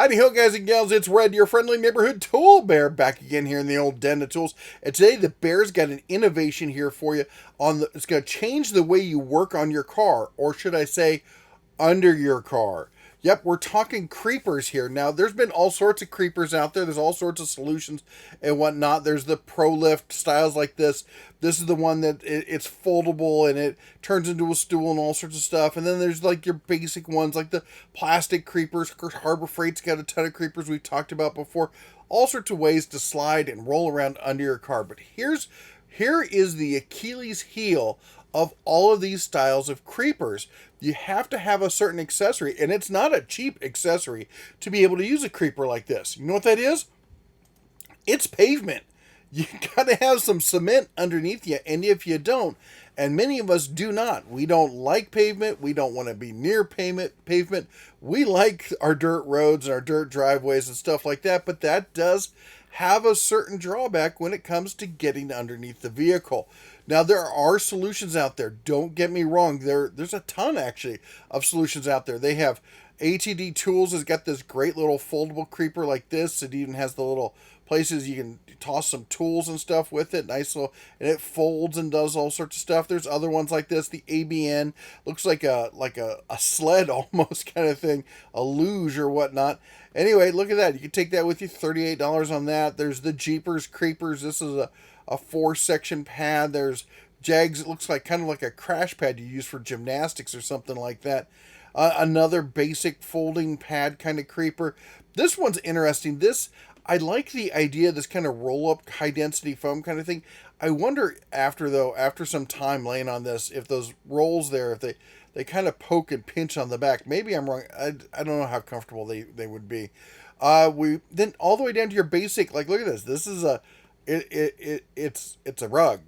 Howdy ho, guys and gals, it's Red, your friendly neighborhood tool bear, back again here in the old den of tools. And today the bear's got an innovation here for you it's going to change the way you work on your car, or should I say, under your car. Yep, we're talking creepers here. Now, there's been all sorts of creepers out there. There's all sorts of solutions and whatnot. There's the Pro Lift styles like this. This is the one that it's foldable and it turns into a stool and all sorts of stuff. And then there's like your basic ones like the plastic creepers. Of course, Harbor Freight's got a ton of creepers we've talked about before. All sorts of ways to slide and roll around under your car. But here is the Achilles heel of all of these styles of creepers. You have to have a certain accessory, and it's not a cheap accessory to be able to use a creeper like this. You know what that is? It's pavement. You got to have some cement underneath you, and if you don't, and many of us do not, we don't like pavement, we don't want to be near pavement. We like our dirt roads and our dirt driveways and stuff like that, but that does have a certain drawback when it comes to getting underneath the vehicle. Now, there are solutions out there. Don't get me wrong. There's a ton, actually, of solutions out there. They have ATD Tools has got this great little foldable creeper like this. It even has the little places you can toss some tools and stuff with it. Nice little, and it folds and does all sorts of stuff. There's other ones like this. The ABN looks like a sled almost kind of thing, a luge or whatnot. Anyway, look at that. You can take that with you. $38 on that. There's the Jeepers Creepers. This is a 4-section pad. There's Jags. It looks like kind of like a crash pad you use for gymnastics or something like that. Another basic folding pad kind of creeper. This one's interesting. I like the idea of this kind of roll-up high density foam kind of thing. I wonder after some time laying on this, if those rolls there, if they kind of poke and pinch on the back. Maybe I'm wrong. I don't know how comfortable they would be. We then all the way down to your basic, like, look at this. This is it's a rug.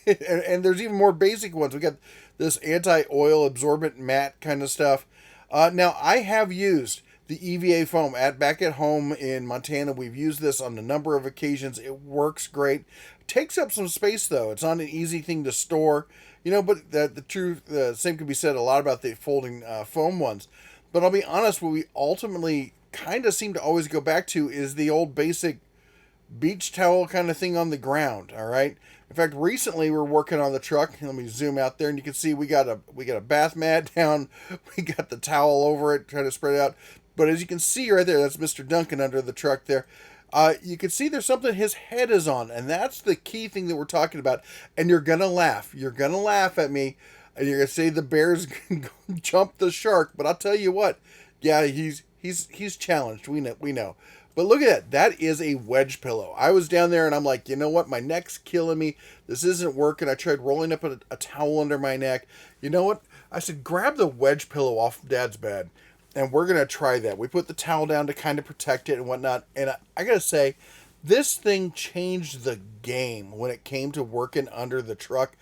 and there's even more basic ones. We got this anti-oil absorbent mat kind of stuff. Now, I have used the EVA Foam back at home in Montana. We've used this on a number of occasions. It works great. Takes up some space, though. It's not an easy thing to store. But the same could be said a lot about the folding foam ones. But I'll be honest, what we ultimately kind of seem to always go back to is the old basic beach towel kind of thing on the ground. All right. In fact, recently we're working on the truck. Let me zoom out there, and you can see we got a bath mat down. We got the towel over it, trying to spread it out. But as you can see right there, that's Mr. Duncan under the truck there. You can see there's something his head is on, and that's the key thing that we're talking about. And you're gonna laugh. You're gonna laugh at me, and you're gonna say the bear's gonna jump the shark. But I'll tell you what, yeah, he's challenged. We know. But look at that. That is a wedge pillow. I was down there and I'm like, you know what? My neck's killing me. This isn't working. I tried rolling up a towel under my neck. You know what? I said, grab the wedge pillow off Dad's bed, and we're going to try that. We put the towel down to kind of protect it and whatnot. And I got to say, this thing changed the game when it came to working under the truck.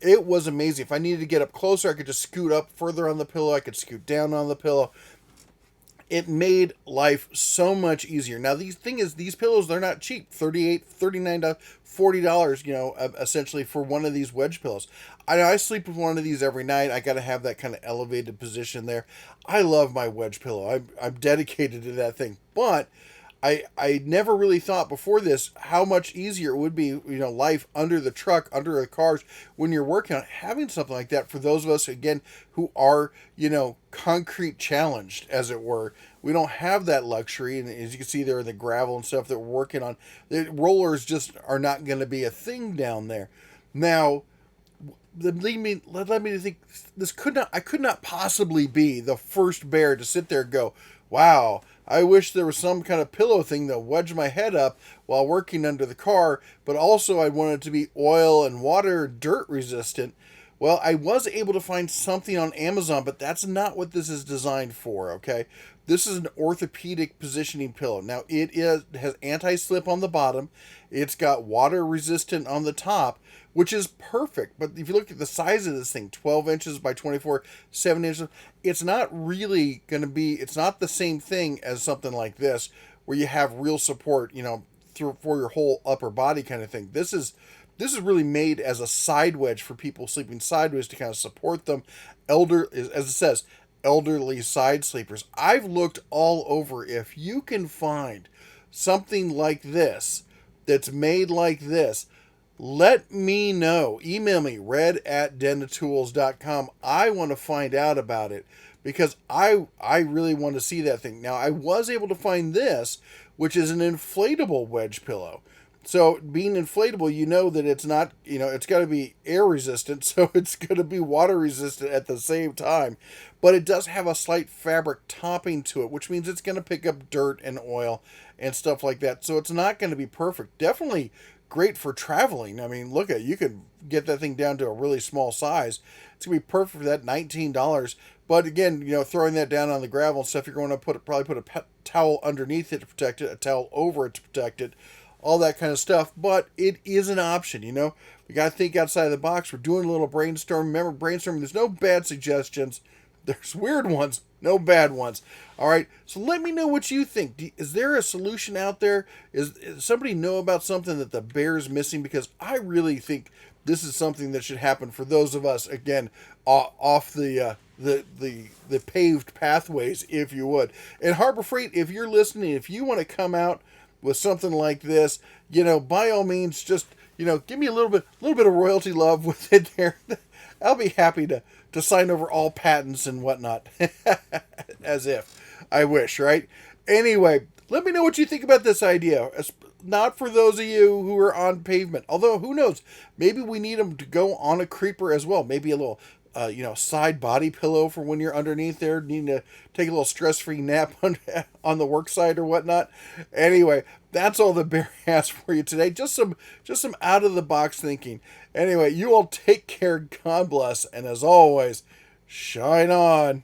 It was amazing. If I needed to get up closer, I could just scoot up further on the pillow. I could scoot down on the pillow. It made life so much easier. Now, these pillows, they're not cheap. $38, $39, $40, essentially for one of these wedge pillows. I sleep with one of these every night. I got to have that kind of elevated position there. I love my wedge pillow. I'm dedicated to that thing. But I never really thought before this how much easier it would be, life under the truck, under the cars, when you're working on having something like that for those of us, again, who are, concrete challenged, as it were. We don't have that luxury, and as you can see there in the gravel and stuff that we're working on, the rollers just are not going to be a thing down there. Now, led me to think I could not possibly be the first bear to sit there and go, wow, I wish there was some kind of pillow thing that wedge my head up while working under the car, but also I wanted it to be oil and water dirt resistant. Well, I was able to find something on Amazon, but that's not what this is designed for, okay? This is an orthopedic positioning pillow. Now, it has anti-slip on the bottom. It's got water resistant on the top, which is perfect. But if you look at the size of this thing, 12 inches by 24, 7 inches, it's not really going to be, it's not the same thing as something like this, where you have real support, for your whole upper body kind of thing. This is really made as a side wedge for people sleeping sideways to kind of support them. As it says, elderly side sleepers. I've looked all over. If you can find something like this that's made like this, let me know. Email me, red@dentatools.com. I want to find out about it because I really want to see that thing. Now, I was able to find this, which is an inflatable wedge pillow. So, being inflatable, you know that it's not, it's got to be air resistant, so it's going to be water resistant at the same time. But it does have a slight fabric topping to it, which means it's going to pick up dirt and oil and stuff like that. So, it's not going to be perfect. Definitely great for traveling. I mean, look at, you could get that thing down to a really small size. It's gonna be perfect for that $19. But again, throwing that down on the gravel and stuff, you're going to probably put a towel underneath it to protect it, a towel over it to protect it, all that kind of stuff. But it is an option. We got to think outside the box. We're doing a little brainstorm. Remember, brainstorming. There's no bad suggestions. There's weird ones, no bad ones. All right, so let me know what you think. Is there a solution out there? Is somebody know about something that the bear's missing? Because I really think this is something that should happen for those of us, again, off the paved pathways, if you would. And Harbor Freight, if you're listening, if you want to come out with something like this, by all means, just give me a little bit of royalty love with it there. I'll be happy to sign over all patents and whatnot. As if. I wish, right? Anyway, let me know what you think about this idea. Not for those of you who are on pavement. Although, who knows? Maybe we need them to go on a creeper as well. Maybe a little, side body pillow for when you're underneath there, needing to take a little stress-free nap on the work site or whatnot. Anyway, that's all the bear has for you today. Just some out-of-the-box thinking. Anyway, you all take care. God bless. And as always, shine on.